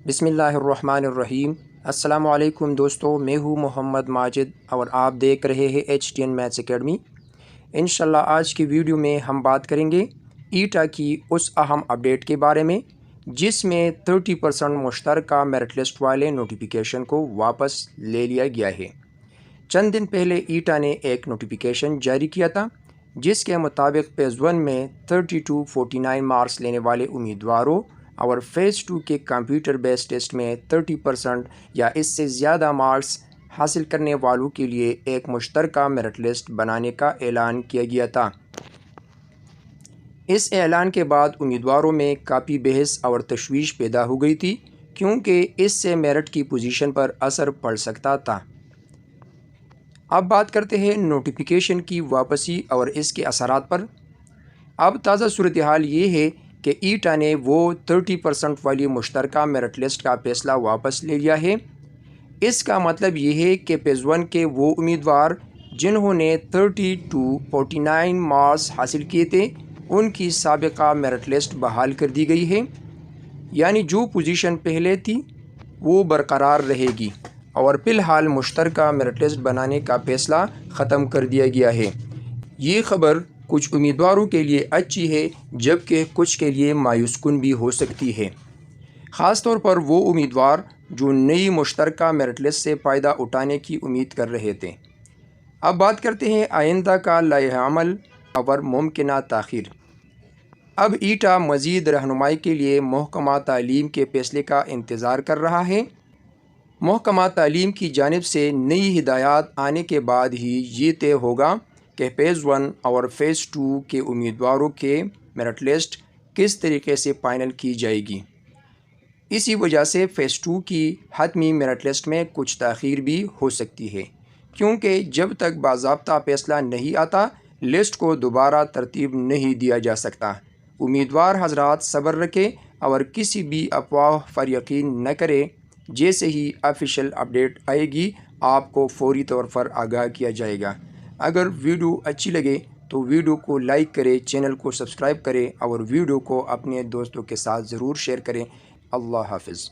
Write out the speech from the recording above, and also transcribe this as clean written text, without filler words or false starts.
बिस्मिल्लाहिर्रहमानिर्रहीम। अस्सलाम वालेकुम दोस्तों, मैं हूँ मोहम्मद माजिद और आप देख रहे हैं HTN मैथ्स एकेडमी। इंशाल्लाह आज की वीडियो में हम बात करेंगे ईटा की उस अहम अपडेट के बारे में जिसमें 30% मुश्तरका मेरिट लिस्ट वाले नोटिफिकेशन को वापस ले लिया गया है। चंद दिन पहले ईटा ने एक नोटिफिकेशन जारी किया था जिसके मुताबिक फेज़ 1 में 3249 मार्क्स लेने वाले उम्मीदवारों और फेज़ 2 के कंप्यूटर बेस्ड टेस्ट में 30% या इससे ज़्यादा मार्क्स हासिल करने वालों के लिए एक मुश्तरका मेरिट लिस्ट बनाने का ऐलान किया गया था। इस ऐलान के बाद उम्मीदवारों में काफ़ी बहस और तशवीश पैदा हो गई थी क्योंकि इससे मेरिट की पोजीशन पर असर पड़ सकता था। अब बात करते हैं नोटिफिकेशन की वापसी और इसके असरात पर। अब ताज़ा सूरत हाल ये है कि ईटा ने वो 30% वाली मुश्तरका मेरिट लिस्ट का फ़ैसला वापस ले लिया है। इसका मतलब ये है कि फेज़ 1 के वो उम्मीदवार जिन्होंने 3249 मार्क्स हासिल किए थे उनकी साबिका मेरिट लिस्ट बहाल कर दी गई है, यानी जो पोजीशन पहले थी वो बरकरार रहेगी और फ़िलहाल मुश्तरका मेरिट लिस्ट बनाने का फ़ैसला ख़त्म कर दिया गया है। ये ख़बर कुछ उम्मीदवारों के लिए अच्छी है जबकि कुछ के लिए मायूस कुन भी हो सकती है, ख़ास तौर पर वो उम्मीदवार जो नई मुश्तरका मेरिट लिस्ट से फ़ायदा उठाने की उम्मीद कर रहे थे। अब बात करते हैं आइंदा का लाएअमल और मुमकिना ताख़ीर। अब ईटा मज़ीद रहनुमाई के लिए महकमा तालीम के फ़ैसले का इंतज़ार कर रहा है। महकमा तालीम की जानिब से नई हिदायत आने के बाद ही ये तय होगा कि फेज़ 1 और फेज़ 2 के उम्मीदवारों के मेरिट लिस्ट किस तरीके से फ़ाइनल की जाएगी। इसी वजह से फेज़ 2 की हतमी मेरिट लिस्ट में कुछ ताख़ीर भी हो सकती है क्योंकि जब तक बाज़ाब्ता फ़ैसला नहीं आता लिस्ट को दोबारा तरतीब नहीं दिया जा सकता। उम्मीदवार हज़रात सब्र रखें और किसी भी अफवाह पर यकीन न करें। जैसे ही ऑफिशियल अपडेट आएगी आपको फौरी तौर पर आगाह किया जाएगा। अगर वीडियो अच्छी लगे तो वीडियो को लाइक करें, चैनल को सब्सक्राइब करें और वीडियो को अपने दोस्तों के साथ ज़रूर शेयर करें। अल्लाह हाफ़िज़।